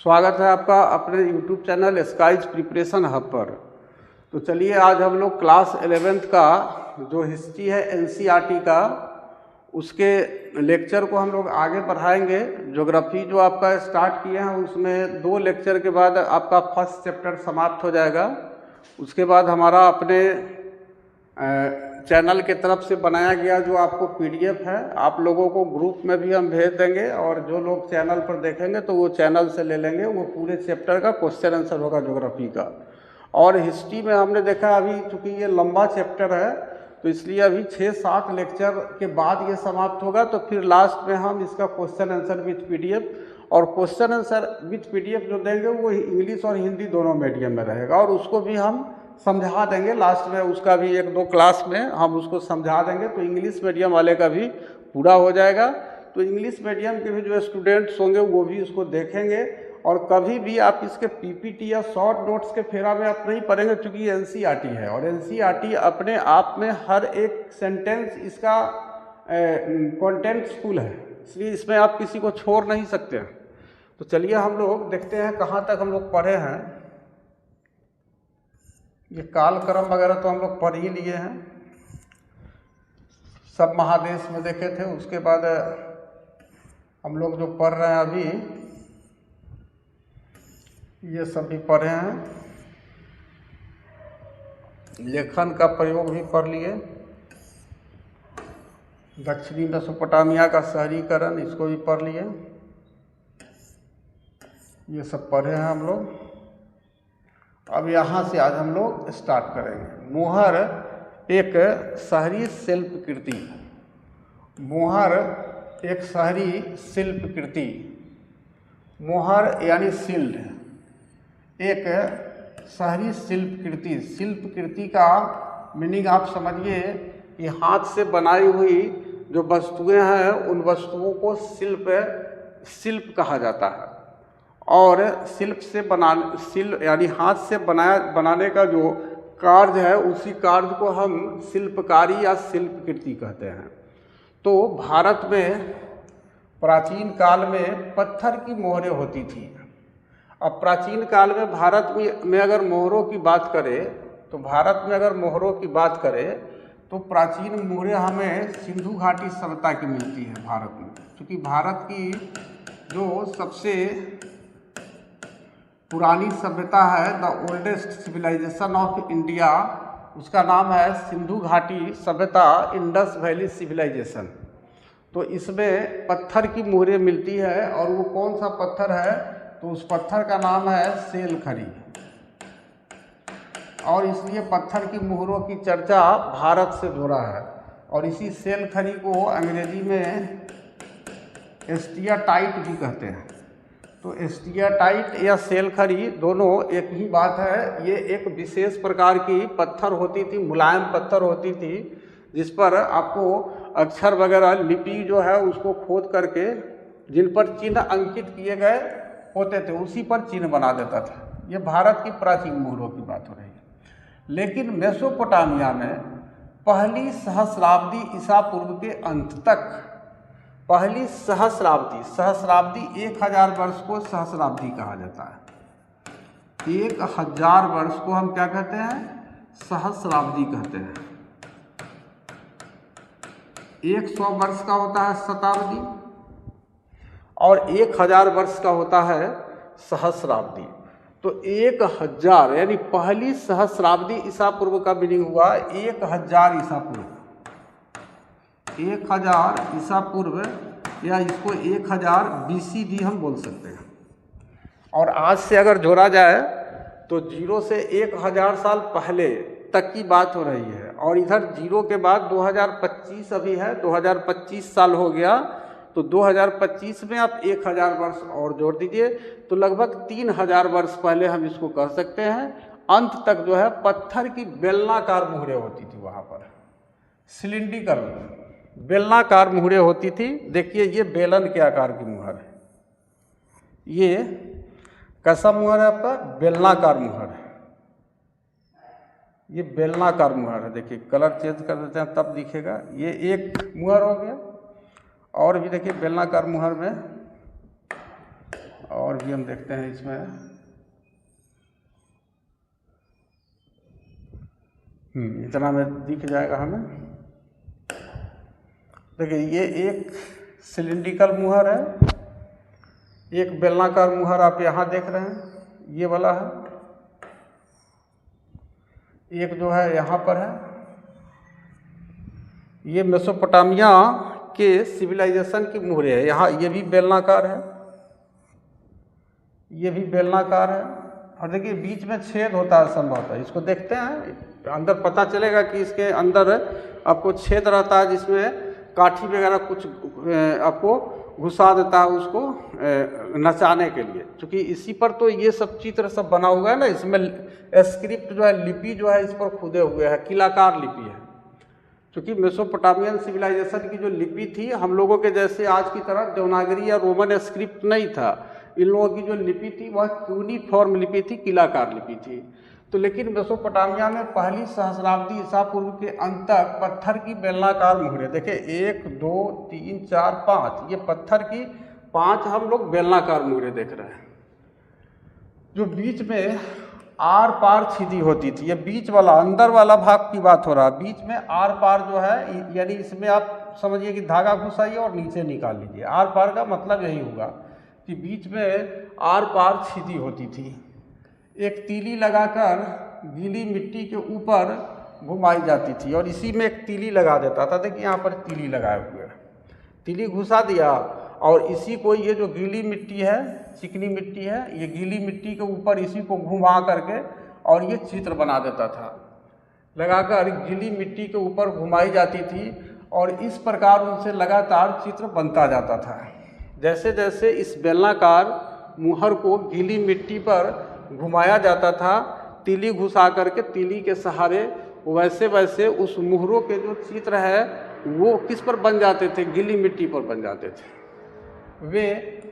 स्वागत है आपका अपने YouTube channel Skies Preparation Hub पर। तो चलिए आज हम लोग क्लास 11th का जो हिस्ट्री है NCERT का उसके लेक्चर को हम लोग आगे बढ़ाएंगे। ज्योग्राफी जो आपका स्टार्ट किए हैं उसमें 2 लेक्चर के बाद आपका फर्स्ट चैप्टर समाप्त हो जाएगा। उसके बाद हमारा अपने चैनल के तरफ से बनाया गया जो आपको PDF है आप लोगों को ग्रुप में भी हम भेज देंगे, और जो लोग चैनल पर देखेंगे तो वो चैनल से ले लेंगे। वो पूरे चैप्टर का क्वेश्चन आंसर होगा ज्योग्राफी का। और हिस्ट्री में हमने देखा अभी चूँकि ये लंबा चैप्टर है तो इसलिए अभी 6-7 लेक्चर के बाद ये समाप्त होगा। तो फिर लास्ट में हम इसका क्वेश्चन आंसर विथ PDF, और क्वेश्चन आंसर विथ PDF जो देंगे वो इंग्लिश और हिंदी दोनों मीडियम में रहेगा, और उसको भी हम समझा देंगे लास्ट में। उसका भी 1-2 क्लास में हम उसको समझा देंगे, तो इंग्लिश मीडियम वाले का भी पूरा हो जाएगा। तो इंग्लिश मीडियम के भी जो स्टूडेंट्स होंगे वो भी उसको देखेंगे। और कभी भी आप इसके PPT या शॉर्ट नोट्स के फेरा में आप नहीं पढ़ेंगे, क्योंकि ये NCERT है और NCERT अपने आप में हर एक सेंटेंस इसका कॉन्टेंट्सफुल है, इसलिए इसमें आप किसी को छोड़ नहीं सकते। तो चलिए हम लोग देखते हैं कहाँ तक हम लोग पढ़े हैं। ये कालक्रम वगैरह तो हम लोग पढ़ ही लिए हैं, सब महादेश में देखे थे। उसके बाद हम लोग जो पढ़ रहे हैं अभी ये सब भी पढ़े हैं। लेखन का प्रयोग भी पढ़ लिए। दक्षिणी मेसोपोटामिया का शहरीकरण इसको भी पढ़ लिए। ये सब पढ़े हैं हम लोग। अब यहाँ से आज हम लोग स्टार्ट करेंगे। मोहर एक शहरी शिल्प कृति। मोहर एक शहरी शिल्प कृति। मोहर यानी शिल्ड, एक शहरी शिल्प कृति। शिल्प कृति का मीनिंग आप समझिए कि हाथ से बनाई हुई जो वस्तुएं हैं उन वस्तुओं को शिल्प कहा जाता है। और शिल्प यानी हाथ से बनाने का जो कार्य है उसी कार्य को हम शिल्पकारी या शिल्पकृति कहते हैं। तो भारत में प्राचीन काल में पत्थर की मोहरें होती थी। अब प्राचीन काल में भारत में अगर मोहरों की बात करें तो प्राचीन मोहरें हमें सिंधु घाटी सभ्यता की मिलती है भारत में। क्योंकि भारत की जो सबसे पुरानी सभ्यता है, the oldest civilisation of India, उसका नाम है सिंधु घाटी सभ्यता, इंडस वैली सिविलाइजेशन। तो इसमें पत्थर की मोहरें मिलती है, और वो कौन सा पत्थर है तो उस पत्थर का नाम है सेलखरी। और इसलिए पत्थर की मोहरों की चर्चा भारत से जुड़ा है। और इसी सेलखरी को अंग्रेजी में एस्टियाटाइट भी कहते हैं। तो एस्टियाटाइट या सेलखरी दोनों एक ही बात है। ये एक विशेष प्रकार की पत्थर होती थी, मुलायम पत्थर होती थी, जिस पर आपको अक्षर वगैरह लिपि जो है उसको खोद करके जिन पर चिन्ह अंकित किए गए होते थे उसी पर चिन्ह बना देता था। ये भारत की प्राचीन मोहरों की बात हो रही है। लेकिन मेसोपोटामिया में पहली सहस्राब्दी ईसा पूर्व के अंत तक, पहली सहस्राब्दी 1000 वर्ष को सहस्राब्दी कहा जाता है। 1000 वर्ष को हम क्या कहते हैं? सहस्राब्दी कहते हैं। 100 वर्ष का होता है शताब्दी, और 1000 वर्ष का होता है सहस्राब्दी। तो 1000 यानी पहली सहस्राब्दी ईसा पूर्व का मीनिंग हुआ 1000 ईसा पूर्व। 1000 ईसा पूर्व, या इसको 1000 BC भी हम बोल सकते हैं। और आज से अगर जोड़ा जाए तो 0 से 1000 साल पहले तक की बात हो रही है। और इधर 0 के बाद 2025 अभी है, 2025 साल हो गया। तो 2025 में आप 1000 वर्ष और जोड़ दीजिए तो लगभग 3000 वर्ष पहले हम इसको कह सकते हैं। अंत तक जो है पत्थर की बेलनाकार मोहरें होती थी वहाँ पर, सिलिंड्रिकल बेलनाकार मोहरें होती थी। देखिए ये बेलन के आकार की मोहर है। ये कैसा मोहर है आपका? बेलनाकार मोहर है। ये बेलनाकार मोहर है। देखिए कलर चेंज कर देते हैं तब दिखेगा। ये एक मोहर हो गया, और भी देखिए बेलनाकार मोहर में और भी हम देखते हैं इसमें। इतना में दिख जाएगा हमें। देखिए ये एक सिलिंड्रिकल मुहर है, एक बेलनाकार मुहर आप यहाँ देख रहे हैं, ये वाला है। एक जो है यहाँ पर है, ये मेसोपोटामिया के सिविलाइजेशन की मुहरें है। यहाँ ये भी बेलनाकार है, ये भी बेलनाकार है। और देखिए बीच में छेद होता है संभवतः, इसको देखते हैं अंदर पता चलेगा कि इसके अंदर आपको छेद रहता है, जिसमें काठी वगैरह कुछ आपको घुसा देता है उसको नचाने के लिए। क्योंकि इसी पर तो ये सब चित्र सब बना हुआ है ना, इसमें स्क्रिप्ट जो है, लिपि जो है इस पर खुदे हुए है, किलाकार लिपि है। क्योंकि मेसोपोटामियन सिविलाइजेशन की जो लिपि थी, हम लोगों के जैसे आज की तरह देवनागरी या रोमन स्क्रिप्ट नहीं था। इन लोगों की जो लिपि थी वह क्यूनिफॉर्म लिपि थी, किलाकार लिपि थी। तो लेकिन मेसोपोटामिया में पहली सहस्राब्दी ईसा पूर्व के अंत तक पत्थर की बेलनाकार मुहरें, देखिए 1 2 3 4 5, ये पत्थर की 5 हम लोग बेलनाकार मुहरें देख रहे हैं, जो बीच में आर पार छिदी होती थी। ये बीच वाला अंदर वाला भाग की बात हो रहा है, बीच में आर पार जो है, यानी इसमें आप समझिए कि धागा घुसाइए और नीचे निकाल लीजिए। आर पार का मतलब यही होगा कि बीच में आर पार छिदी होती थी। एक तीली लगाकर गीली मिट्टी के ऊपर घुमाई जाती थी, और इसी में एक तीली लगा देता था। देखिए यहाँ पर तीली लगाए हुए हैं, तीली घुसा दिया और इसी को, ये जो गीली मिट्टी है, चिकनी मिट्टी है, ये गीली मिट्टी के ऊपर इसी को घुमा करके और ये चित्र बना देता था। लगाकर गीली मिट्टी के ऊपर घुमाई जाती थी और इस प्रकार उनसे लगातार चित्र बनता जाता था। जैसे जैसे इस बेलनाकार मुहर को गीली मिट्टी पर घुमाया जाता था, तीली घुसा करके तीली के सहारे, वैसे वैसे उस मुहरों के जो चित्र है वो किस पर बन जाते थे, गीली मिट्टी पर बन जाते थे। वे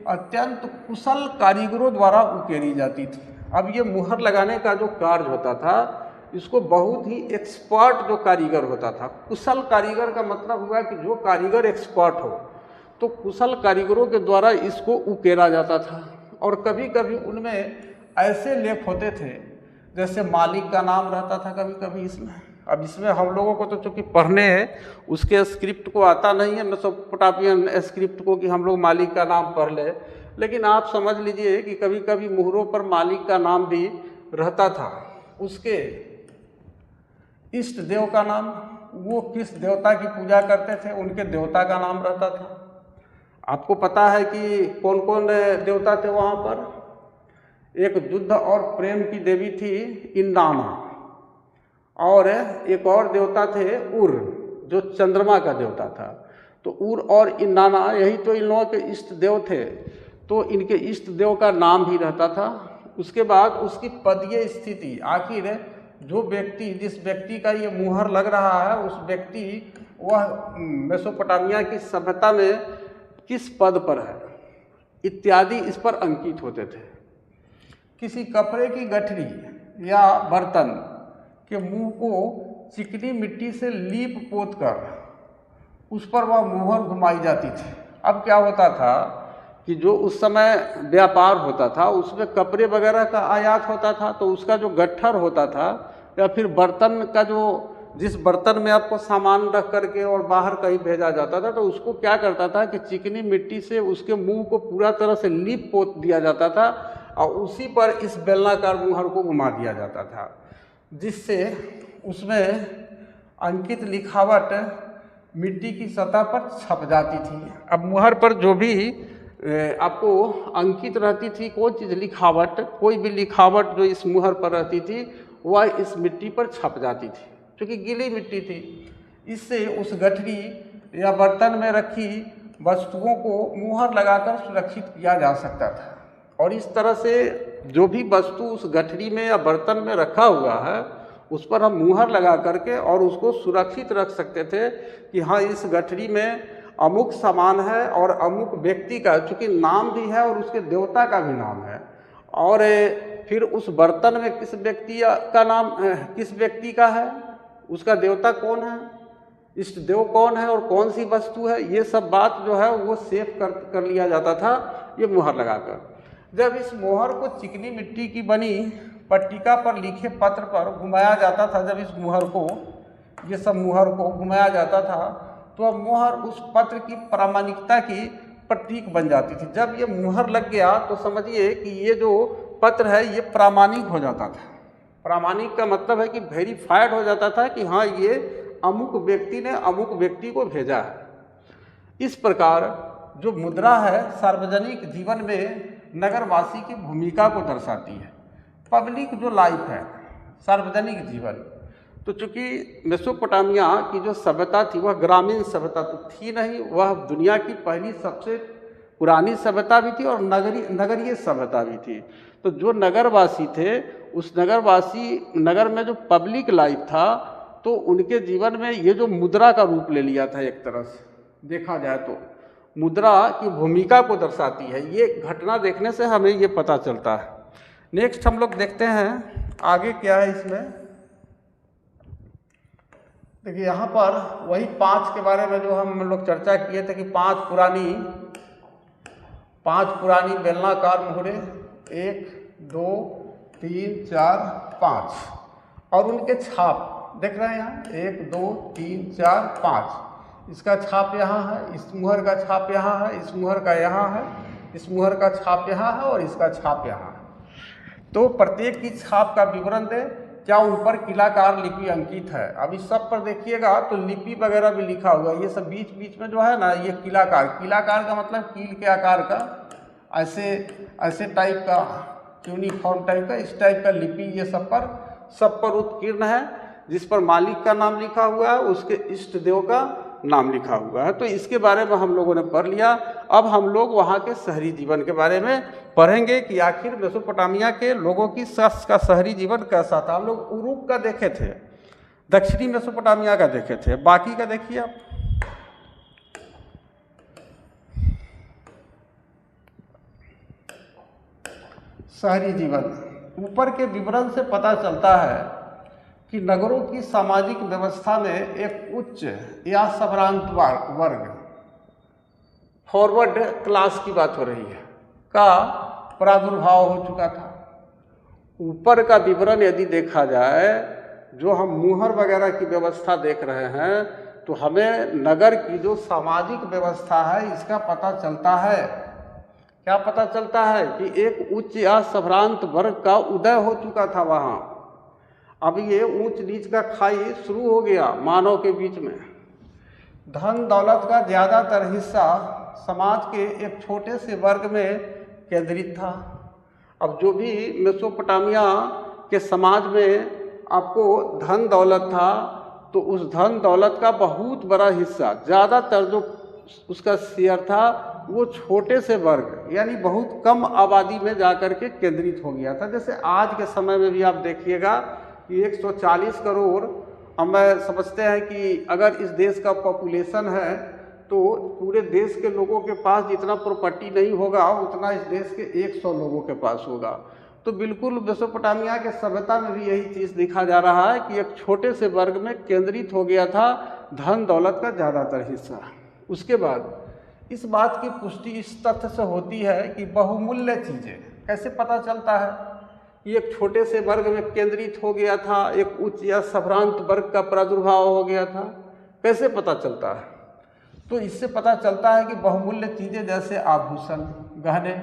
अत्यंत कुशल कारीगरों द्वारा उकेरी जाती थी। अब ये मुहर लगाने का जो कार्य होता था, इसको बहुत ही एक्सपर्ट जो कारीगर होता था, कुशल कारीगर का मतलब हुआ कि जो कारीगर एक्सपर्ट हो, तो कुशल कारीगरों के द्वारा इसको उकेरा जाता था। और कभी कभी उनमें ऐसे लेप होते थे जैसे मालिक का नाम रहता था कभी कभी इसमें। अब इसमें हम लोगों को तो चूँकि पढ़ने हैं, उसके स्क्रिप्ट को आता नहीं है, मेसोपोटामियन स्क्रिप्ट को, कि हम लोग मालिक का नाम पढ़ ले। लेकिन आप समझ लीजिए कि कभी कभी मुहरों पर मालिक का नाम भी रहता था, उसके इष्ट देव का नाम, वो किस देवता की पूजा करते थे उनके देवता का नाम रहता था। आपको पता है कि कौन कौन देवता थे वहाँ पर? एक युद्ध और प्रेम की देवी थी इंदाना, और एक और देवता थे उर, जो चंद्रमा का देवता था। तो उर और इंदाना, यही तो इन लोगों के इष्ट देव थे। तो इनके इष्ट देव का नाम भी रहता था। उसके बाद उसकी पदीय स्थिति, आखिर जो व्यक्ति, जिस व्यक्ति का ये मुहर लग रहा है, उस व्यक्ति वह मेसोपोटामिया की सभ्यता में किस पद पर है इत्यादि इस पर अंकित होते थे। किसी कपड़े की गठरी या बर्तन के मुंह को चिकनी मिट्टी से लीप पोत कर उस पर वह मुहर घुमाई जाती थी। अब क्या होता था कि जो उस समय व्यापार होता था, उसमें कपड़े वगैरह का आयात होता था, तो उसका जो गट्ठर होता था या फिर बर्तन का, जो जिस बर्तन में आपको सामान रख करके और बाहर कहीं भेजा जाता था, तो उसको क्या करता था कि चिकनी मिट्टी से उसके मुंह को पूरा तरह से लीप पोत दिया जाता था और उसी पर इस बेलनाकार मुहर को घुमा दिया जाता था, जिससे उसमें अंकित लिखावट मिट्टी की सतह पर छप जाती थी। अब मुहर पर जो भी आपको अंकित रहती थी, कोई चीज़ लिखावट, कोई भी लिखावट जो इस मुहर पर रहती थी वह इस मिट्टी पर छप जाती थी, क्योंकि गीली मिट्टी थी। इससे उस गठरी या बर्तन में रखी वस्तुओं को मुहर लगाकर सुरक्षित किया जा सकता था। और इस तरह से जो भी वस्तु उस गठरी में या बर्तन में रखा हुआ है, उस पर हम मुहर लगा करके और उसको सुरक्षित रख सकते थे कि हाँ, इस गठरी में अमुक सामान है और अमुक व्यक्ति का, चूँकि नाम भी है और उसके देवता का भी नाम है, और फिर उस बर्तन में किस व्यक्ति का नाम, किस व्यक्ति का है, उसका देवता कौन है, इष्ट देव कौन है और कौन सी वस्तु है, ये सब बात जो है वो सेव कर लिया जाता था ये मुहर लगाकर। जब इस मोहर को चिकनी मिट्टी की बनी पट्टिका पर लिखे पत्र पर घुमाया जाता था, जब इस मोहर को, ये सब मोहर को घुमाया जाता था, तो अब मोहर उस पत्र की प्रामाणिकता की प्रतीक बन जाती थी। जब ये मोहर लग गया तो समझिए कि ये जो पत्र है ये प्रामाणिक हो जाता था। प्रामाणिक का मतलब है कि वेरीफाइड हो जाता था कि हाँ ये अमुक व्यक्ति ने अमुक व्यक्ति को भेजा है। इस प्रकार जो मुद्रा है सार्वजनिक जीवन में नगरवासी की भूमिका को दर्शाती है। पब्लिक जो लाइफ है, सार्वजनिक जीवन, तो चूँकि मेसोपोटामिया की जो सभ्यता थी वह ग्रामीण सभ्यता तो थी नहीं, वह दुनिया की पहली सबसे पुरानी सभ्यता भी थी और नगरीय सभ्यता भी थी। तो जो नगरवासी थे, उस नगर में जो पब्लिक लाइफ था, तो उनके जीवन में ये जो मुद्रा का रूप ले लिया था, एक तरह से देखा जाए तो मुद्रा की भूमिका को दर्शाती है। ये घटना देखने से हमें ये पता चलता है। नेक्स्ट हम लोग देखते हैं आगे क्या है इसमें। देखिए यहाँ पर वही 5 के बारे में जो हम लोग चर्चा किए थे कि 5 पुरानी बेलनाकार मोहरे, 1 2 3 4 5, और उनके छाप देख रहे हैं यहाँ, 1 2 3 4 5। इसका छाप यहाँ है, इस मुहर का छाप यहाँ है, इस मुहर का यहाँ है, इस मुहर का छाप यहाँ है और इसका छाप यहाँ है। तो प्रत्येक की छाप का विवरण दे, क्या उन पर किलाकार लिपि अंकित है। अब इस सब पर देखिएगा तो लिपि वगैरह भी लिखा हुआ है। ये सब बीच बीच में जो है ना, ये किलाकार का मतलब कील के आकार का, ऐसे टाइप का, यूनिफॉर्म टाइप का, इस टाइप का लिपि ये सब पर उत्कीर्ण है, जिस पर मालिक का नाम लिखा हुआ है, उसके इष्ट देव का नाम लिखा हुआ है। तो इसके बारे में हम लोगों ने पढ़ लिया। अब हम लोग वहाँ के शहरी जीवन के बारे में पढ़ेंगे कि आखिर मेसोपोटामिया के लोगों की का शहरी जीवन कैसा था। हम लोग उरूक का देखे थे, दक्षिणी मेसोपोटामिया का देखे थे, बाकी का देखिए आप। शहरी जीवन, ऊपर के विवरण से पता चलता है कि नगरों की सामाजिक व्यवस्था में एक उच्च या सम्भ्रांत वर्ग, फॉरवर्ड क्लास की बात हो रही है, का प्रादुर्भाव हो चुका था। ऊपर का विवरण यदि देखा जाए, जो हम मुहर वगैरह की व्यवस्था देख रहे हैं, तो हमें नगर की जो सामाजिक व्यवस्था है इसका पता चलता है। क्या पता चलता है कि एक उच्च या सम्भ्रांत वर्ग का उदय हो चुका था वहाँ। अब ये ऊंच नीच का खाई शुरू हो गया मानव के बीच में। धन दौलत का ज़्यादातर हिस्सा समाज के एक छोटे से वर्ग में केंद्रित था। अब जो भी मेसोपोटामिया के समाज में आपको धन दौलत था, तो उस धन दौलत का बहुत बड़ा हिस्सा, ज़्यादातर जो उसका शेयर था, वो छोटे से वर्ग यानी बहुत कम आबादी में जाकर के केंद्रित हो गया था। जैसे आज के समय में भी आप देखिएगा कि 140 करोड़, हम समझते हैं कि अगर इस देश का पॉपुलेशन है तो पूरे देश के लोगों के पास जितना प्रॉपर्टी नहीं होगा उतना इस देश के 100 लोगों के पास होगा। तो बिल्कुल मेसोपोटामिया के सभ्यता में भी यही चीज़ देखा जा रहा है कि एक छोटे से वर्ग में केंद्रित हो गया था धन दौलत का ज़्यादातर हिस्सा। उसके बाद इस बात की पुष्टि इस तथ्य से होती है कि बहुमूल्य चीज़ें, कैसे पता चलता है कि एक छोटे से वर्ग में केंद्रित हो गया था, एक उच्च या सम्भ्रांत वर्ग का प्रादुर्भाव हो गया था, कैसे पता चलता है? तो इससे पता चलता है कि बहुमूल्य चीज़ें जैसे आभूषण, गहने,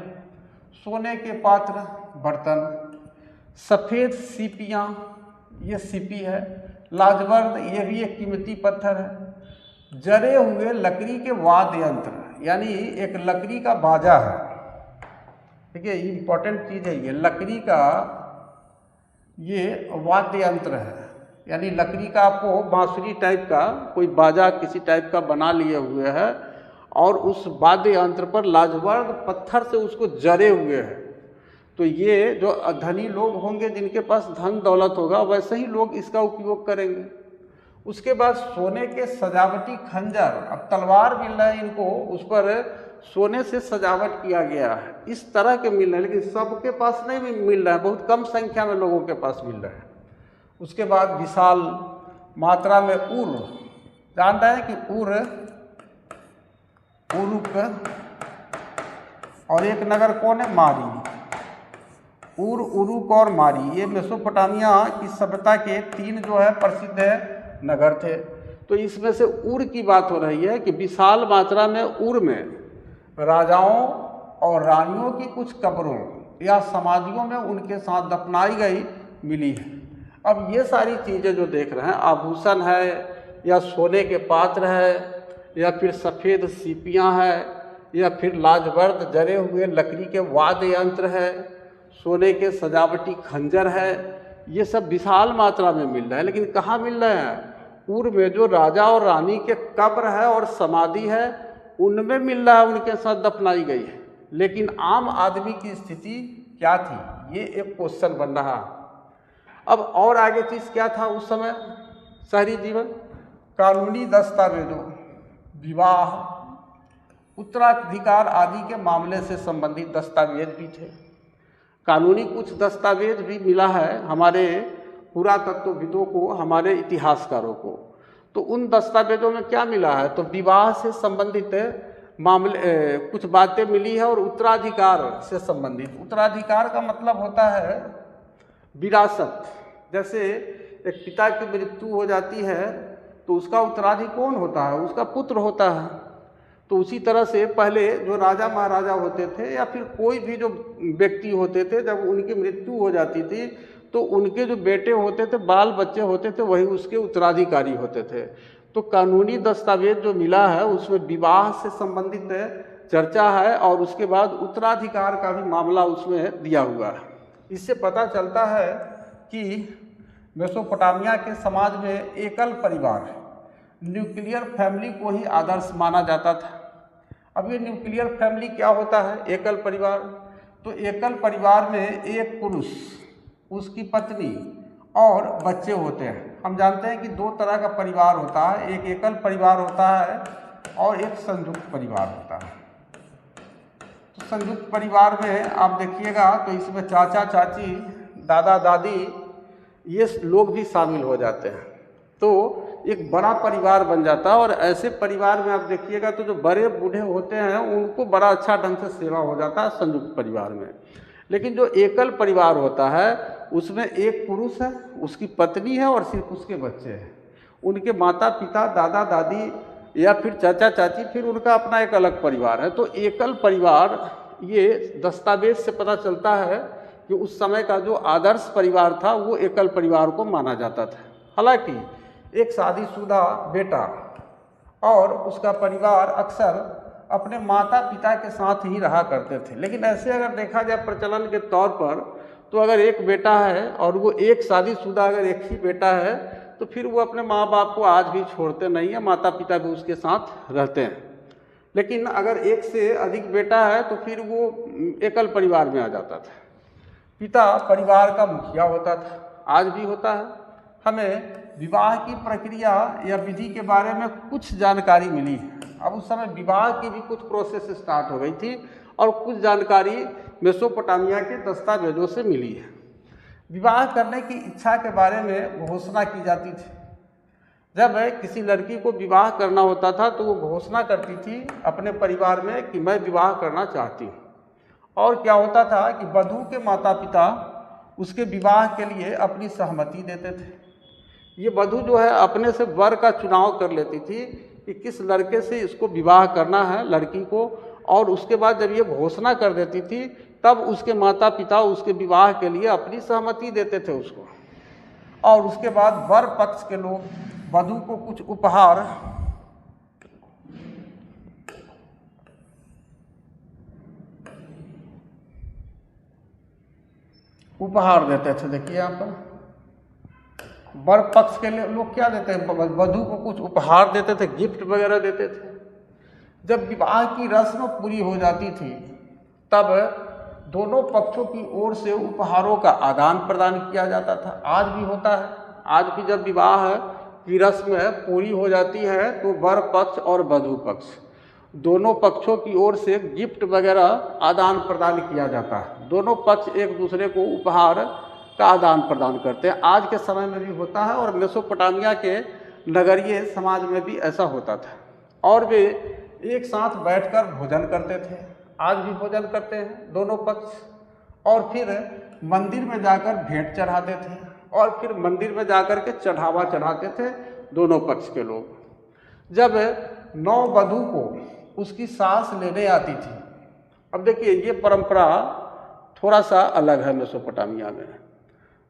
सोने के पात्र, बर्तन, सफ़ेद सीपियाँ, ये सीपी है, लाजवर्द, ये भी एक कीमती पत्थर है, जरे हुए लकड़ी के वाद्य यंत्र, यानी एक लकड़ी का बाजा है। देखिए इम्पोर्टेंट चीज़ है, ये लकड़ी का ये वाद्य यंत्र है, यानी लकड़ी का आपको बांसुरी टाइप का कोई बाजा किसी टाइप का बना लिए हुए है और उस वाद्य यंत्र पर लाजवर्द पत्थर से उसको जरे हुए हैं। तो ये जो धनी लोग होंगे जिनके पास धन दौलत होगा वैसे ही लोग इसका उपयोग करेंगे। उसके बाद सोने के सजावटी खंजर, अब तलवार मिल रहा है इनको, उस पर सोने से सजावट किया गया है, इस तरह के मिल रहे हैं, लेकिन सबके पास नहीं मिल रहा है, बहुत कम संख्या में लोगों के पास मिल रहा है। उसके बाद विशाल मात्रा में उर, जान रहे हैं कि उरुक, और एक नगर कौन है? मारी। उर, उरुक और मारी, ये मेसोपोटामिया की सभ्यता के 3 जो है प्रसिद्ध नगर थे। तो इसमें से उर की बात हो रही है कि विशाल मात्रा में उर में राजाओं और रानियों की कुछ कब्रों या समाधियों में उनके साथ दफनाई गई मिली है। अब ये सारी चीज़ें जो देख रहे हैं, आभूषण है या सोने के पात्र है या फिर सफ़ेद सीपियाँ है या फिर लाजवर्द जरे हुए लकड़ी के वाद्य यंत्र है, सोने के सजावटी खंजर है, ये सब विशाल मात्रा में मिल रहा है। लेकिन कहाँ मिल रहे हैं? उर में जो राजा और रानी के कब्र है और समाधि है उनमें मिल रहा है, उनके साथ दफनाई गई है। लेकिन आम आदमी की स्थिति क्या थी, ये एक क्वेश्चन बन रहा। अब और आगे चीज़ क्या था उस समय शहरी जीवन? कानूनी दस्तावेजों, विवाह, उत्तराधिकार आदि के मामले से संबंधित दस्तावेज भी थे। कानूनी कुछ दस्तावेज भी मिला है हमारे पुरातत्वविदों को, हमारे इतिहासकारों को। तो उन दस्तावेजों में क्या मिला है? तो विवाह से संबंधित मामले कुछ बातें मिली है और उत्तराधिकार से संबंधित। उत्तराधिकार का मतलब होता है विरासत। जैसे एक पिता की मृत्यु हो जाती है तो उसका उत्तराधिकारी कौन होता है? उसका पुत्र होता है। तो उसी तरह से पहले जो राजा महाराजा होते थे या फिर कोई भी जो व्यक्ति होते थे, जब उनकी मृत्यु हो जाती थी तो उनके जो बेटे होते थे, बाल बच्चे होते थे, वही उसके उत्तराधिकारी होते थे। तो कानूनी दस्तावेज जो मिला है उसमें विवाह से संबंधित चर्चा है और उसके बाद उत्तराधिकार का भी मामला उसमें दिया हुआ है। इससे पता चलता है कि मेसोपोटामिया के समाज में एकल परिवार, न्यूक्लियर फैमिली को ही आदर्श माना जाता था। अब ये न्यूक्लियर फैमिली क्या होता है? एकल परिवार। तो एकल परिवार में एक पुरुष, उसकी पत्नी और बच्चे होते हैं। हम जानते हैं कि 2 तरह का परिवार होता है, एक एकल परिवार होता है और एक संयुक्त परिवार होता है। तो संयुक्त परिवार में आप देखिएगा तो इसमें चाचा चाची, दादा दादी, ये लोग भी शामिल हो जाते हैं। तो एक बड़ा परिवार बन जाता है और ऐसे परिवार में आप देखिएगा तो जो बड़े बूढ़े होते हैं उनको बड़ा अच्छा ढंग से सेवा हो जाता है संयुक्त परिवार में। लेकिन जो एकल परिवार होता है उसमें एक पुरुष है, उसकी पत्नी है और सिर्फ उसके बच्चे हैं। उनके माता पिता, दादा दादी या फिर चाचा चाची, फिर उनका अपना एक अलग परिवार है। तो एकल परिवार, ये दस्तावेज से पता चलता है कि उस समय का जो आदर्श परिवार था वो एकल परिवार को माना जाता था। हालांकि एक शादीशुदा बेटा और उसका परिवार अक्सर अपने माता पिता के साथ ही रहा करते थे। लेकिन ऐसे अगर देखा जाए प्रचलन के तौर पर, तो अगर एक बेटा है और वो एक शादीशुदा अगर एक ही बेटा है तो फिर वो अपने माँ बाप को आज भी छोड़ते नहीं है, माता पिता भी उसके साथ रहते हैं। लेकिन अगर एक से अधिक बेटा है तो फिर वो एकल परिवार में आ जाता था। पिता परिवार का मुखिया होता था, आज भी होता है। हमें विवाह की प्रक्रिया या विधि के बारे में कुछ जानकारी मिली है। अब उस समय विवाह की भी कुछ प्रोसेस स्टार्ट हो गई थी और कुछ जानकारी मेसोपोटामिया के दस्तावेजों से मिली है। विवाह करने की इच्छा के बारे में घोषणा की जाती थी। जब किसी लड़की को विवाह करना होता था तो वो घोषणा करती थी अपने परिवार में कि मैं विवाह करना चाहती हूँ। और क्या होता था कि वधू के माता पिता उसके विवाह के लिए अपनी सहमति देते थे। ये वधू जो है अपने से वर का चुनाव कर लेती थी कि किस लड़के से इसको विवाह करना है लड़की को, और उसके बाद जब ये घोषणा कर देती थी तब उसके माता पिता उसके विवाह के लिए अपनी सहमति देते थे उसको। और उसके बाद वर पक्ष के लोग वधू को कुछ उपहार देते थे। देखिए यहाँ पर वर पक्ष के लिए लोग क्या देते हैं, वधू को कुछ उपहार देते थे, गिफ्ट वगैरह देते थे। जब विवाह की रस्म पूरी हो जाती थी तब दोनों पक्षों की ओर से उपहारों का आदान प्रदान किया जाता था। आज भी होता है। आज भी जब विवाह की रस्म पूरी हो जाती है तो वर पक्ष और वधू पक्ष दोनों पक्षों की ओर से गिफ्ट वगैरह आदान प्रदान किया जाता है। दोनों पक्ष एक दूसरे को उपहार का आदान प्रदान करते हैं। आज के समय में भी होता है और मेसोपोटामिया के नगरीय समाज में भी ऐसा होता था। और वे एक साथ बैठकर भोजन करते थे। आज भी भोजन करते हैं दोनों पक्ष। और फिर मंदिर में जाकर भेंट चढ़ाते थे और फिर मंदिर में जाकर के चढ़ावा चढ़ाते थे दोनों पक्ष के लोग। जब नववधू को उसकी सास लेने आती थी, अब देखिए ये परंपरा थोड़ा सा अलग है मेसोपोटामिया में।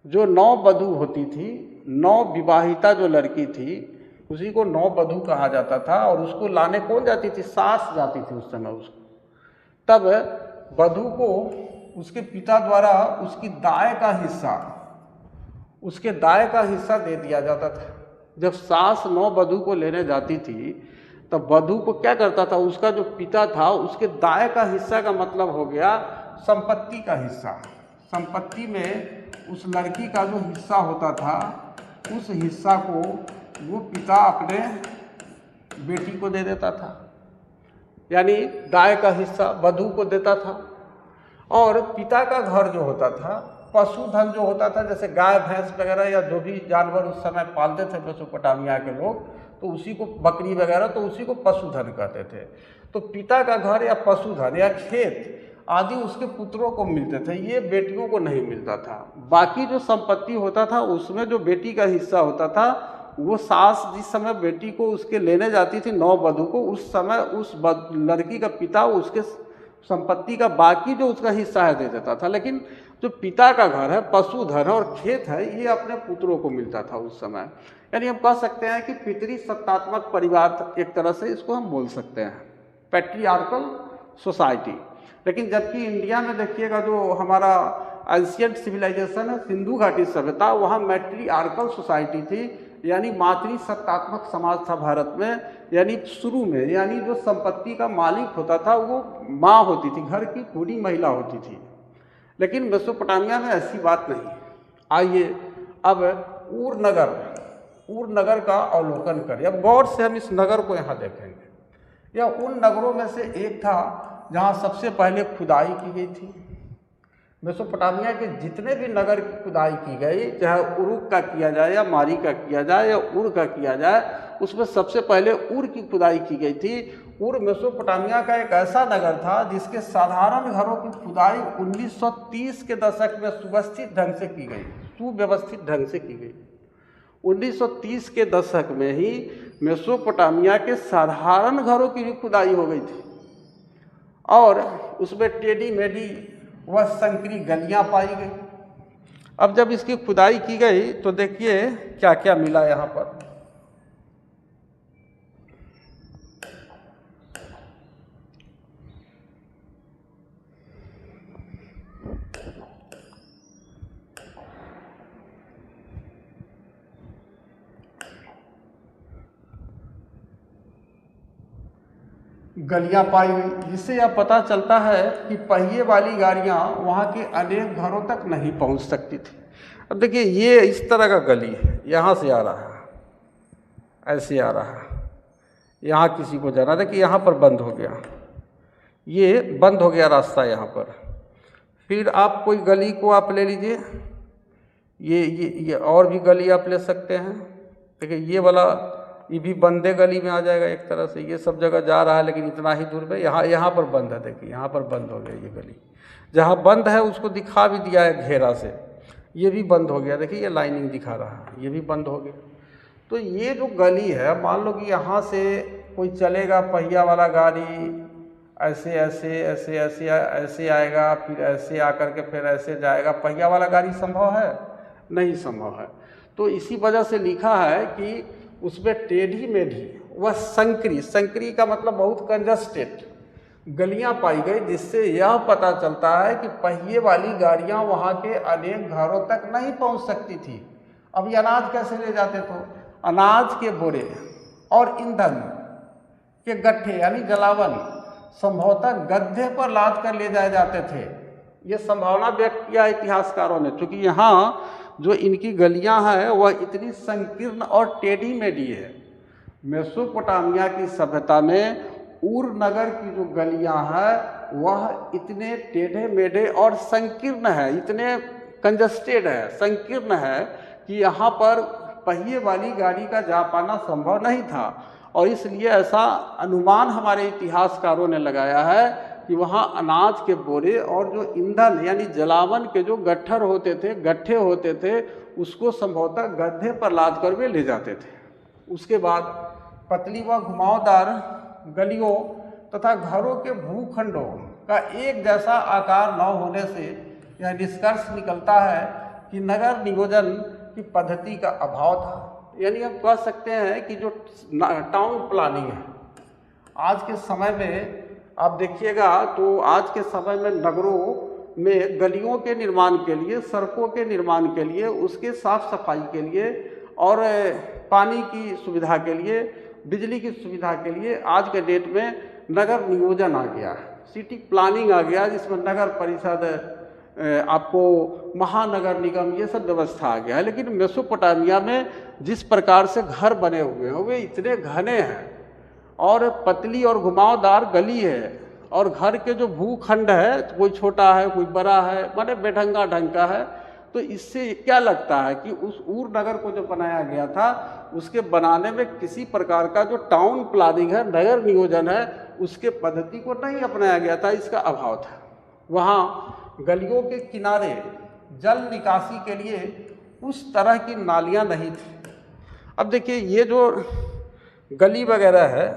जो नववधू होती थी, नवविवाहिता जो लड़की थी, उसी को नववधू कहा जाता था और उसको लाने कौन जाती थी? सास जाती थी उस समय उसको। तब वधू को उसके पिता द्वारा उसकी दाय का हिस्सा, उसके दाय का हिस्सा दे दिया जाता था। जब सास नववधू को लेने जाती थी तब वधू को क्या करता था? उसका जो पिता था उसके दाय का हिस्सा का मतलब हो गया संपत्ति का हिस्सा। संपत्ति में उस लड़की का जो हिस्सा होता था, उस हिस्सा को वो पिता अपने बेटी को दे देता था, यानी दाय का हिस्सा वधू को देता था। और पिता का घर जो होता था, पशुधन जो होता था, जैसे गाय भैंस वगैरह या जो भी जानवर उस समय पालते थे मेसोपोटामिया के लोग, तो उसी को, बकरी वगैरह, तो उसी को पशुधन कहते थे। तो पिता का घर या पशुधन या खेत आदि उसके पुत्रों को मिलते थे, ये बेटियों को नहीं मिलता था। बाकी जो संपत्ति होता था उसमें जो बेटी का हिस्सा होता था, वो सास जिस समय बेटी को उसके लेने जाती थी नववधू को, उस समय उस लड़की का पिता उसके संपत्ति का बाकी जो उसका हिस्सा है दे देता था। लेकिन जो पिता का घर है, पशुधन और खेत है, ये अपने पुत्रों को मिलता था उस समय। यानी हम कह सकते हैं कि पितृ सत्तात्मक परिवार एक तरह से इसको हम बोल सकते हैं, पैट्रियार्कल सोसाइटी। लेकिन जबकि इंडिया में देखिएगा जो हमारा एंशिएंट सिविलाइजेशन है, सिंधु घाटी सभ्यता, वहाँ मैट्रियार्कल सोसाइटी थी, यानी मातृ सत्तात्मक समाज था भारत में। यानी शुरू में, यानी जो संपत्ति का मालिक होता था वो माँ होती थी, घर की पूरी महिला होती थी। लेकिन मेसोपोटामिया में ऐसी बात नहीं। आइए अब ऊर नगर का अवलोकन करें। अब गौर से हम इस नगर को यहाँ देखेंगे। यह उन नगरों में से एक था जहाँ सबसे पहले खुदाई की गई थी। मेसोपोटामिया के जितने भी नगर की खुदाई की गई, चाहे उरुक का किया जाए या मारी का किया जाए या उर का किया जाए, उसमें सबसे पहले उर की खुदाई की गई थी। उर मेसोपोटामिया का एक ऐसा नगर था जिसके साधारण घरों की खुदाई 1930 के दशक में सुव्यवस्थित ढंग से की गई। 1930 के दशक में ही मेसोपोटामिया के साधारण घरों की भी खुदाई हो गई थी और उसमें टेढ़ी मेढ़ी व संकरी गलियां पाई गई। अब जब इसकी खुदाई की गई तो देखिए क्या क्या मिला यहाँ पर। गलियां पाई गई, जिससे यह पता चलता है कि पहिए वाली गाड़ियां वहां के अनेक घरों तक नहीं पहुंच सकती थी। अब देखिए ये इस तरह का गली है, यहाँ से आ रहा है, ऐसे आ रहा है, यहाँ किसी को जाना, देखिए यहाँ पर बंद हो गया, ये बंद हो गया रास्ता यहाँ पर। फिर आप कोई गली को आप ले लीजिए, ये और भी गली आप ले सकते हैं। देखिए ये वाला, ये भी बंदे गली में आ जाएगा एक तरह से। ये सब जगह जा रहा है लेकिन इतना ही दूर में यहाँ पर बंद है। देखिए यहाँ पर बंद हो गया, ये गली जहाँ बंद है उसको दिखा भी दिया है घेरा से, ये भी बंद हो गया। देखिए ये लाइनिंग दिखा रहा है, ये भी बंद हो गया। तो ये जो गली है, मान लो कि यहाँ से कोई चलेगा पहिया वाला गाड़ी, ऐसे ऐसे ऐसे ऐसे ऐसे आएगा, फिर ऐसे आकर के फिर ऐसे जाएगा। पहिया वाला गाड़ी संभव है? नहीं संभव है। तो इसी वजह से लिखा है कि उसमें टेढ़ी मेढ़ी व संकरी का मतलब बहुत कंजस्टेड गलियां पाई गई, जिससे यह पता चलता है कि पहिए वाली गाड़ियां वहां के अनेक घरों तक नहीं पहुंच सकती थी। अब ये अनाज कैसे ले जाते थे? अनाज के बोरे और ईंधन के गट्ठे यानी जलावन संभवतः गड्ढे पर लाद कर ले जाए जाते थे। ये संभावना व्यक्त किया इतिहासकारों ने, क्योंकि यहाँ जो इनकी गलियां हैं वह इतनी संकीर्ण और टेढ़ी मेढ़ी है। मेसोपोटामिया की सभ्यता में ऊर नगर की जो गलियां हैं वह इतने टेढ़े मेढ़े और संकीर्ण है, इतने कंजस्टेड है, संकीर्ण है कि यहाँ पर पहिए वाली गाड़ी का जा पाना संभव नहीं था। और इसलिए ऐसा अनुमान हमारे इतिहासकारों ने लगाया है कि वहाँ अनाज के बोरे और जो ईंधन यानी जलावन के जो गट्ठर होते थे, गट्ठे होते थे, उसको संभवतः गड्ढे पर लाद कर वे ले जाते थे। उसके बाद पतली व घुमावदार गलियों तथा घरों के भूखंडों का एक जैसा आकार न होने से यह निष्कर्ष निकलता है कि नगर नियोजन की पद्धति का अभाव था। यानी हम कह सकते हैं कि जो टाउन प्लानिंग है आज के समय में, आप देखिएगा तो आज के समय में नगरों में गलियों के निर्माण के लिए, सड़कों के निर्माण के लिए, उसके साफ सफाई के लिए और पानी की सुविधा के लिए, बिजली की सुविधा के लिए आज के डेट में नगर नियोजन आ गया, सिटी प्लानिंग आ गया, जिसमें नगर परिषद, आपको महानगर निगम, ये सब व्यवस्था आ गया है। लेकिन मेसोपोटामिया में जिस प्रकार से घर बने हुए हैं वे इतने घने हैं और पतली और घुमावदार गली है और घर के जो भूखंड है, कोई छोटा है कोई बड़ा है, माने बेढंगा ढंग का है। तो इससे क्या लगता है कि उस ऊर नगर को जो बनाया गया था उसके बनाने में किसी प्रकार का जो टाउन प्लानिंग है, नगर नियोजन है, उसके पद्धति को नहीं अपनाया गया था, इसका अभाव था। वहाँ गलियों के किनारे जल निकासी के लिए उस तरह की नालियाँ नहीं थी। अब देखिए ये जो गली वगैरह है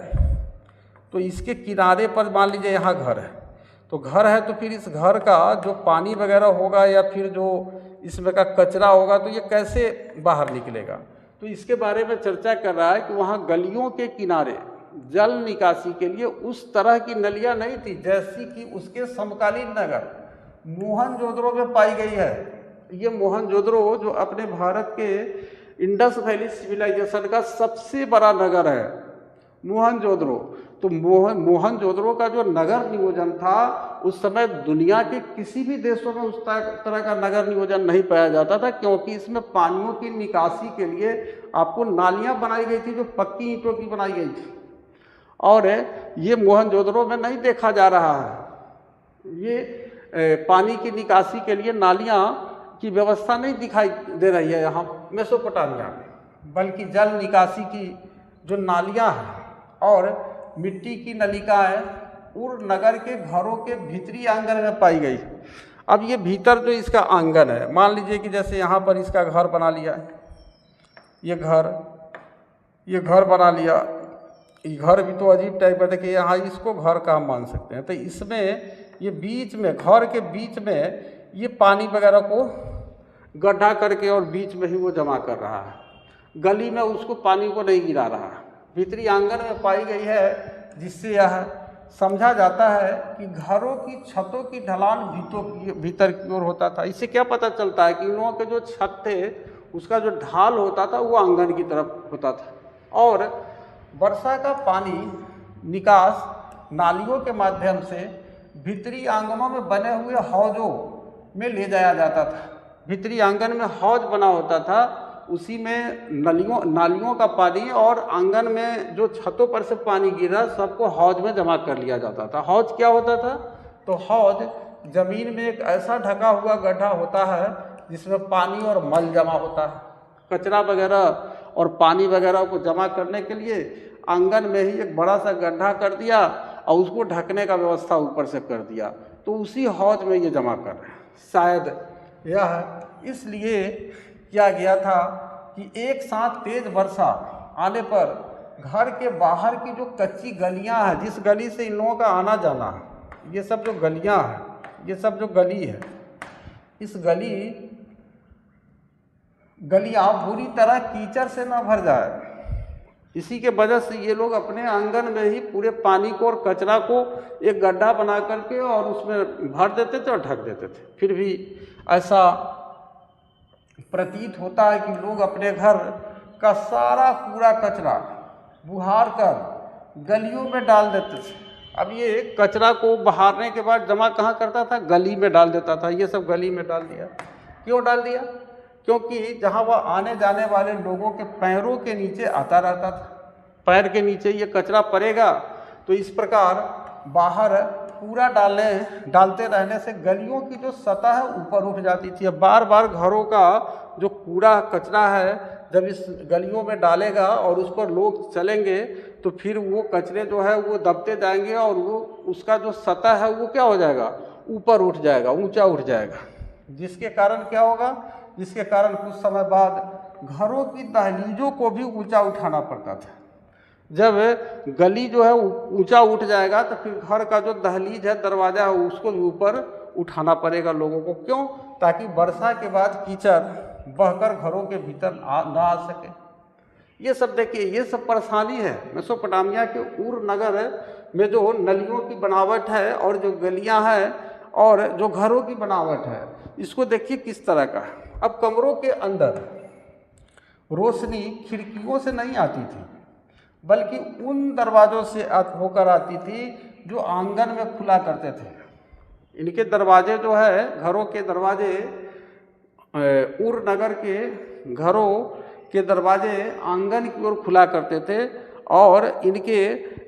तो इसके किनारे पर मान लीजिए यहाँ घर है, तो घर है तो फिर इस घर का जो पानी वगैरह होगा या फिर जो इसमें का कचरा होगा तो ये कैसे बाहर निकलेगा। तो इसके बारे में चर्चा कर रहा है कि वहाँ गलियों के किनारे जल निकासी के लिए उस तरह की नलियाँ नहीं थी जैसी कि उसके समकालीन नगर मोहनजोदड़ो में पाई गई है। ये मोहनजोदड़ो जो अपने भारत के इंडस वैली सिविलाइजेशन का सबसे बड़ा नगर है मोहनजोदड़ो। तो मोहनजोदड़ो का जो नगर नियोजन था उस समय दुनिया के किसी भी देशों में उस तरह का नगर नियोजन नहीं पाया जाता था, क्योंकि इसमें पानियों की निकासी के लिए आपको नालियाँ बनाई गई थी जो पक्की ईंटों की बनाई गई थी, और ये मोहनजोदड़ो में नहीं देखा जा रहा है। ये पानी की निकासी के लिए नालियाँ की व्यवस्था नहीं दिखाई दे रही है यहाँ मेसोपोटामिया में, बल्कि जल निकासी की जो नालियाँ हैं और मिट्टी की नलिकाएँ उर नगर के घरों के भीतरी आंगन में पाई गई। अब ये भीतर जो इसका आंगन है, मान लीजिए कि जैसे यहाँ पर इसका घर बना लिया है, ये घर बना लिया, ये घर भी तो अजीब टाइप का, देखिए यहाँ इसको घर का हम मान सकते हैं। तो इसमें ये बीच में, घर के बीच में ये पानी वगैरह को गड्ढा करके और बीच में ही वो जमा कर रहा है, गली में उसको पानी को नहीं गिरा रहा है, भीतरी आंगन में पाई गई है, जिससे यह समझा जाता है कि घरों की छतों की ढलान भीतर की ओर होता था। इससे क्या पता चलता है कि इन लोगों के जो छत थे उसका जो ढाल होता था वो आंगन की तरफ होता था, और वर्षा का पानी निकास नालियों के माध्यम से भीतरी आंगनों में बने हुए हौजों में ले जाया जाता था। भीतरी आंगन में हौज बना होता था, उसी में नालियों का पानी और आंगन में जो छतों पर से पानी गिरा सबको हौज में जमा कर लिया जाता था। हौज क्या होता था? तो हौज जमीन में एक ऐसा ढका हुआ गड्ढा होता है जिसमें पानी और मल जमा होता है। कचरा वगैरह और पानी वगैरह को जमा करने के लिए आंगन में ही एक बड़ा सा गड्ढा कर दिया और उसको ढकने का व्यवस्था ऊपर से कर दिया, तो उसी हौज में ये जमा कर रहे हैं। शायद यह इसलिए किया गया था कि एक साथ तेज वर्षा आने पर घर के बाहर की जो कच्ची गलियां हैं, जिस गली से इन लोगों का आना जाना है, ये सब जो गलियां हैं, ये सब जो गली है, इस गलियां बुरी तरह कीचड़ से न भर जाए। इसी के वजह से ये लोग अपने आंगन में ही पूरे पानी को और कचरा को एक गड्ढा बना करके और उसमें भर देते थे और ढक देते थे। फिर भी ऐसा प्रतीत होता है कि लोग अपने घर का सारा कूड़ा कचरा बुहार कर गलियों में डाल देते थे। अब ये कचरा को बहारने के बाद जमा कहाँ करता था? गली में डाल देता था। ये सब गली में डाल दिया। क्यों डाल दिया? क्योंकि जहाँ वह आने जाने वाले लोगों के पैरों के नीचे आता रहता था, पैर के नीचे ये कचरा पड़ेगा, तो इस प्रकार बाहर कूड़ा डालते रहने से गलियों की जो सतह है ऊपर उठ जाती थी। अब बार बार घरों का जो कूड़ा कचरा है जब इस गलियों में डालेगा और उस पर लोग चलेंगे तो तो फिर वो कचरे जो है वो दबते जाएंगे और वो उसका जो सतह है वो क्या हो जाएगा, ऊपर उठ जाएगा, ऊंचा उठ जाएगा, जिसके कारण क्या होगा, जिसके कारण कुछ समय बाद घरों की दहलीजों को भी ऊंचा उठाना पड़ता था। जब गली जो है ऊंचा उठ जाएगा तो फिर घर का जो दहलीज है, दरवाजा है, उसको भी ऊपर उठाना पड़ेगा लोगों को। क्यों? ताकि वर्षा के बाद कीचड़ बहकर घरों के भीतर ना आ सके। ये सब देखिए, ये सब परेशानी है। मेसोपोटामिया के उर नगर में जो नलियों की बनावट है और जो गलियां हैं और जो घरों की बनावट है, इसको देखिए किस तरह का है। अब कमरों के अंदर रोशनी खिड़कियों से नहीं आती थी, बल्कि उन दरवाज़ों से होकर आती थी जो आंगन में खुला करते थे। इनके दरवाजे जो है, घरों के दरवाजे, उर नगर के घरों के दरवाजे आंगन की ओर खुला करते थे और इनके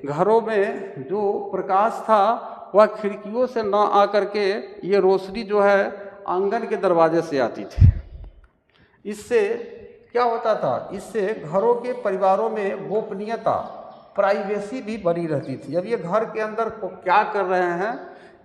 घरों में जो प्रकाश था वह खिड़कियों से न आकर के ये रोशनी जो है आंगन के दरवाजे से आती थी। इससे क्या होता था, इससे घरों के परिवारों में गोपनीयता, प्राइवेसी भी बनी रहती थी। अब ये घर के अंदर को क्या कर रहे हैं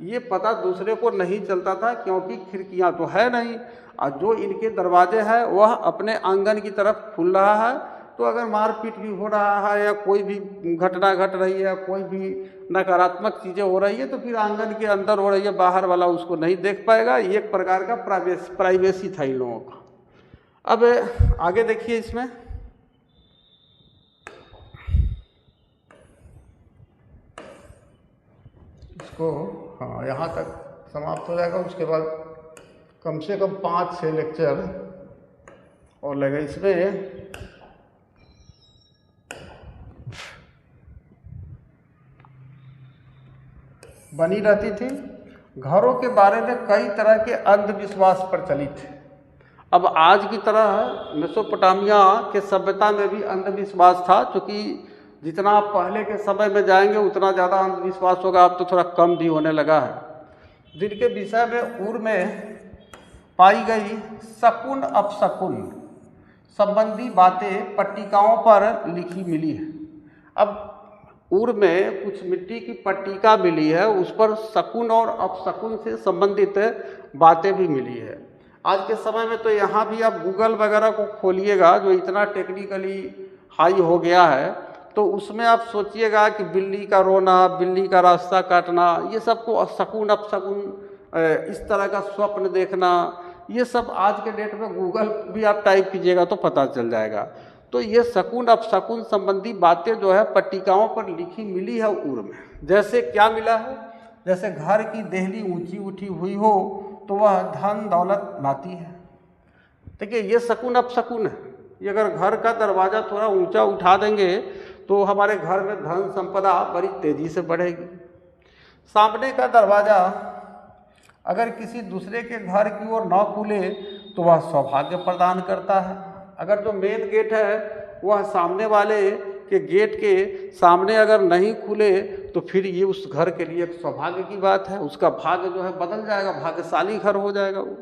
ये पता दूसरे को नहीं चलता था, क्योंकि खिड़कियां तो है नहीं और जो इनके दरवाजे हैं वह अपने आंगन की तरफ खुल रहा है। तो अगर मारपीट भी हो रहा है या कोई भी घटना घट रही है, कोई भी नकारात्मक चीज़ें हो रही है, तो फिर आंगन के अंदर हो रही है, बाहर वाला उसको नहीं देख पाएगा। ये एक प्रकार का प्राइवेसी था इन लोगों का। अब आगे देखिए, इसमें इसको हाँ यहाँ तक समाप्त हो जाएगा। उसके बाद कम से कम 5-6 लेक्चर और लगे। इसमें बनी रहती थी। घरों के बारे में कई तरह के अंधविश्वास प्रचलित थे। अब आज की तरह मेसोपोटामिया के सभ्यता में भी अंधविश्वास था, क्योंकि जितना आप पहले के समय में जाएंगे उतना ज़्यादा अंधविश्वास होगा। अब तो थोड़ा कम भी होने लगा है। जिनके विषय में उर में पाई गई शकुन अपशकुन संबंधी बातें पट्टिकाओं पर लिखी मिली है। अब उर में कुछ मिट्टी की पट्टिका मिली है, उस पर शकुन और अपशकुन से संबंधित बातें भी मिली है। आज के समय में तो यहाँ भी आप गूगल वगैरह को खोलिएगा, जो इतना टेक्निकली हाई हो गया है, तो उसमें आप सोचिएगा कि बिल्ली का रोना, बिल्ली का रास्ता काटना, ये सबको शकुन अपशकुन, इस तरह का स्वप्न देखना, ये सब आज के डेट में गूगल भी आप टाइप कीजिएगा तो पता चल जाएगा। तो ये शकुन अपशकुन संबंधी बातें जो है पट्टिकाओं पर लिखी मिली है उर में। जैसे क्या मिला है, जैसे घर की देहली ऊंची उठी हुई हो तो वह धन दौलत लाती है। देखिए ये शकुन अपशकुन है। ये अगर घर का दरवाज़ा थोड़ा ऊंचा उठा देंगे तो हमारे घर में धन संपदा बड़ी तेज़ी से बढ़ेगी। सामने का दरवाज़ा अगर किसी दूसरे के घर की ओर न खुले तो वह सौभाग्य प्रदान करता है। अगर जो मेन गेट है वह सामने वाले के गेट के सामने अगर नहीं खुले तो फिर ये उस घर के लिए एक सौभाग्य की बात है, उसका भाग्य जो है बदल जाएगा, भाग्यशाली घर हो जाएगा वो।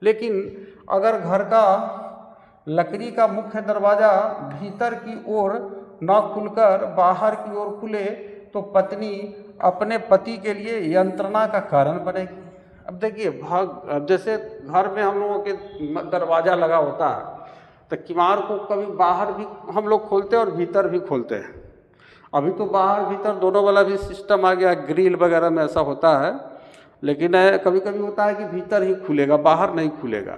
लेकिन अगर घर का लकड़ी का मुख्य दरवाज़ा भीतर की ओर न खुलकर बाहर की ओर खुले तो पत्नी अपने पति के लिए यंत्रणा का कारण बनेगी। अब देखिए अब जैसे घर में हम लोगों के दरवाज़ा लगा होता है तो किवाड़ को कभी बाहर भी हम लोग खोलते हैं और भीतर भी खोलते हैं। अभी तो बाहर भीतर दोनों वाला भी सिस्टम आ गया, ग्रिल वगैरह में ऐसा होता है। लेकिन कभी कभी होता है कि भीतर ही खुलेगा, बाहर नहीं खुलेगा।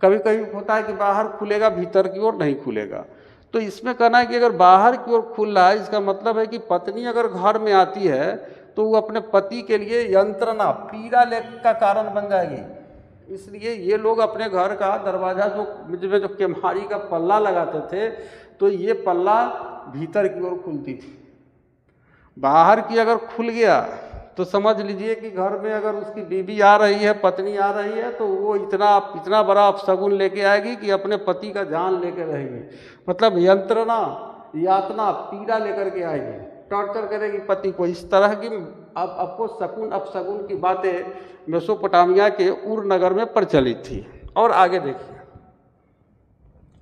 कभी कभी होता है कि बाहर खुलेगा, भीतर की ओर नहीं खुलेगा। तो इसमें कहना है कि अगर बाहर की ओर खुल रहा है, इसका मतलब है कि पत्नी अगर घर में आती है तो वो अपने पति के लिए यंत्रणा, पीड़ा का कारण बन जाएगी। इसलिए ये लोग अपने घर का दरवाज़ा जो केम्हारी का पल्ला लगाते थे तो ये पल्ला भीतर की ओर खुलती थी। बाहर की अगर खुल गया तो समझ लीजिए कि घर में अगर उसकी बीवी आ रही है, पत्नी आ रही है, तो वो इतना बड़ा अपशगुन लेके आएगी कि अपने पति का जान लेके रहेगी। मतलब यंत्रणा, यातना, पीड़ा लेकर के आएगी, टॉर्चर करेगी पति को। इस तरह की अब आपको शकुन अपशगुन की बातें मेसोपोटामिया के उर नगर में प्रचलित थी। और आगे देखिए,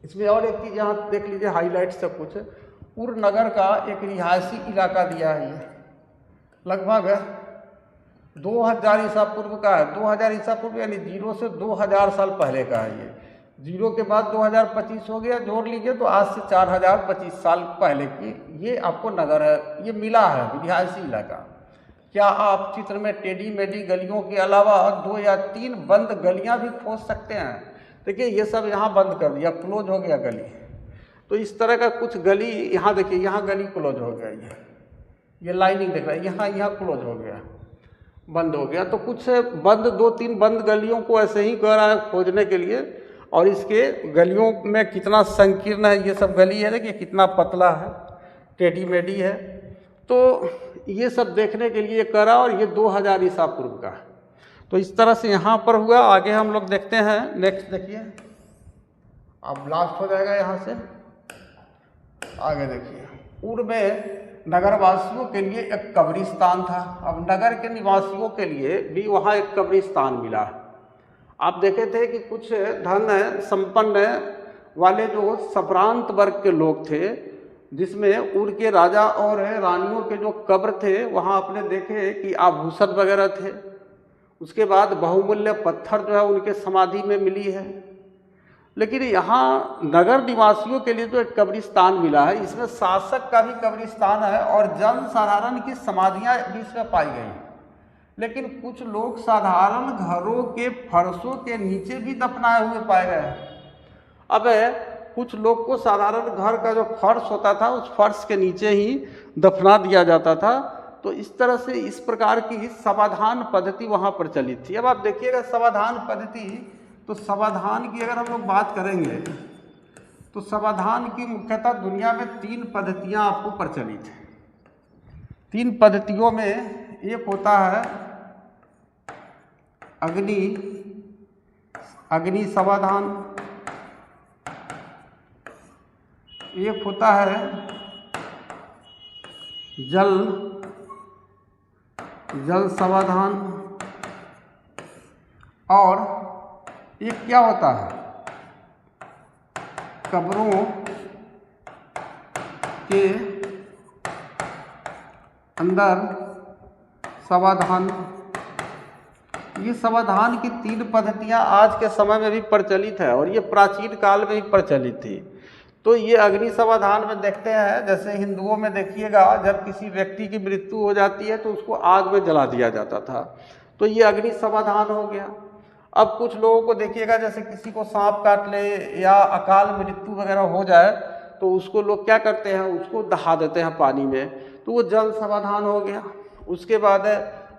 इसमें और एक चीज़ यहाँ देख लीजिए, हाईलाइट सब कुछ उर नगर का एक रिहायशी इलाका दिया है। ये लगभग 2000 ईसा पूर्व का है। 2000 ईसा पूर्व यानी 0 से 2000 साल पहले का है। ये 0 के बाद 2025 हो गया, जोड़ लीजिए तो आज से 4025 साल पहले की ये आपको नगर है, ये मिला है रिहायशी इलाका। क्या आप चित्र में टेढ़ी मेढ़ी गलियों के अलावा 2 या 3 बंद गलियां भी खोज सकते हैं? देखिए ये सब यहाँ बंद कर दिया, क्लोज हो गया गली। तो इस तरह का कुछ गली यहाँ देखिए, यहाँ गली क्लोज हो गया, ये लाइनिंग देख रहा है, यहाँ क्लोज हो गया, बंद हो गया। तो कुछ बंद 2-3 बंद गलियों को ऐसे ही कह रहा है खोजने के लिए। और इसके गलियों में कितना संकीर्ण है ये सब गली है, देखिए कितना पतला है, टेढ़ी मेढ़ी है। तो ये सब देखने के लिए करा, और ये 2000 ईसा पूर्व का है। तो इस तरह से यहाँ पर हुआ। आगे हम लोग देखते हैं, नेक्स्ट देखिए, अब लास्ट हो जाएगा यहाँ से आगे देखिए। उर में नगरवासियों के लिए एक कब्रिस्तान था। अब नगर के निवासियों के लिए भी वहाँ एक कब्रिस्तान मिला है। आप देखे थे कि कुछ धन संपन्न वाले जो संप्रांत वर्ग के लोग थे, जिसमें उर के राजा और रानियों के जो कब्र थे वहाँ आपने देखे कि आभूषण वगैरह थे। उसके बाद बहुमूल्य पत्थर जो है उनके समाधि में मिली है। लेकिन यहाँ नगर निवासियों के लिए तो एक कब्रिस्तान मिला है, इसमें शासक का भी कब्रिस्तान है और जन साधारण की समाधियाँ भी इसमें पाई गई। लेकिन कुछ लोग साधारण घरों के फर्शों के नीचे भी दफनाए हुए पाए गए हैं। अब कुछ लोग को साधारण घर का जो फर्श होता था उस फर्श के नीचे ही दफना दिया जाता था। तो इस तरह से इस प्रकार की समाधान पद्धति वहाँ प्रचलित थी। अब आप देखिएगा समाधान पद्धति, तो समाधान की अगर हम लोग बात करेंगे तो समाधान की मुख्यतः दुनिया में 3 पद्धतियाँ आपको प्रचलित हैं। 3 पद्धतियों में एक होता है अग्नि समाधान, एक होता है जल समाधान, और एक क्या होता है कब्रों के अंदर समाधान। ये समाधान की 3 पद्धतियाँ आज के समय में भी प्रचलित है और ये प्राचीन काल में भी प्रचलित थी। तो ये अग्नि समाधान में देखते हैं, जैसे हिंदुओं में देखिएगा जब किसी व्यक्ति की मृत्यु हो जाती है तो उसको आग में जला दिया जाता था, तो ये अग्नि समाधान हो गया। अब कुछ लोगों को देखिएगा जैसे किसी को सांप काट ले या अकाल मृत्यु वगैरह हो जाए तो उसको लोग क्या करते हैं, उसको दहा देते हैं पानी में, तो वो जल समाधान हो गया। उसके बाद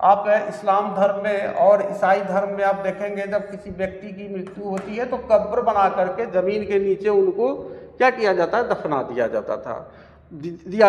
आप इस्लाम धर्म में और ईसाई धर्म में आप देखेंगे जब किसी व्यक्ति की मृत्यु होती है तो कब्र बना करके ज़मीन के नीचे उनको क्या किया जाता है, दफना दिया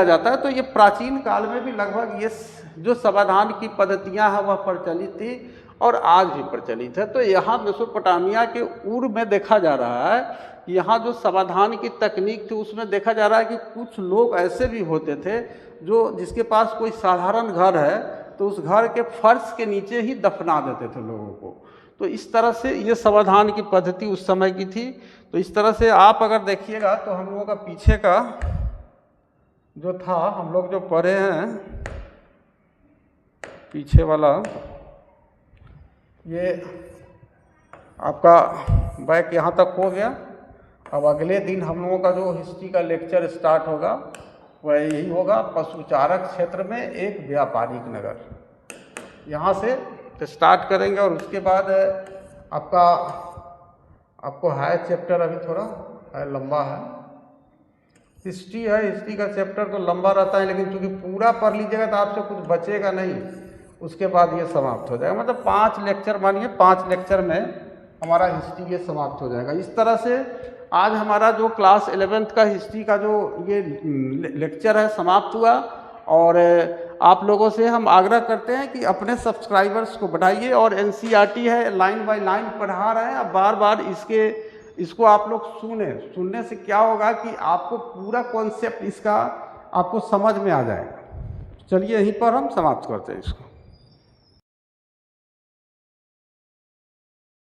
जाता है। तो ये प्राचीन काल में भी लगभग ये जो समाधान की पद्धतियाँ हैं वह प्रचलित थी और आज भी प्रचलित है। तो यहाँ मेसोपोटामिया के उर में देखा जा रहा है, यहाँ जो समाधान की तकनीक थी उसमें देखा जा रहा है कि कुछ लोग ऐसे भी होते थे जो जिसके पास कोई साधारण घर है तो उस घर के फर्श के नीचे ही दफना देते थे लोगों को। तो इस तरह से ये समाधान की पद्धति उस समय की थी। तो इस तरह से आप अगर देखिएगा तो हम लोगों का पीछे का जो था, हम लोग जो पढ़े हैं पीछे वाला, ये आपका बैक यहाँ तक हो गया। अब अगले दिन हम लोगों का जो हिस्ट्री का लेक्चर स्टार्ट होगा वह यही होगा, पशुचारक क्षेत्र में एक व्यापारिक नगर। यहाँ से स्टार्ट करेंगे और उसके बाद आपको है चैप्टर, अभी थोड़ा है लंबा है, हिस्ट्री है। हिस्ट्री का चैप्टर तो लंबा रहता है लेकिन चूँकि पूरा पढ़ लीजिएगा तो आपसे कुछ बचेगा नहीं, उसके बाद ये समाप्त हो जाएगा। मतलब 5 लेक्चर मानिए, 5 लेक्चर में हमारा हिस्ट्री ये समाप्त हो जाएगा। इस तरह से आज हमारा जो क्लास 11th का हिस्ट्री का जो ये लेक्चर है समाप्त हुआ। और आप लोगों से हम आग्रह करते हैं कि अपने सब्सक्राइबर्स को बढ़ाइए, और NCERT है लाइन बाय लाइन पढ़ा रहे हैं। अब बार बार इसको आप लोग सुनने से क्या होगा कि आपको पूरा कॉन्सेप्ट इसका आपको समझ में आ जाएगा। चलिए यहीं पर हम समाप्त करते हैं इसको।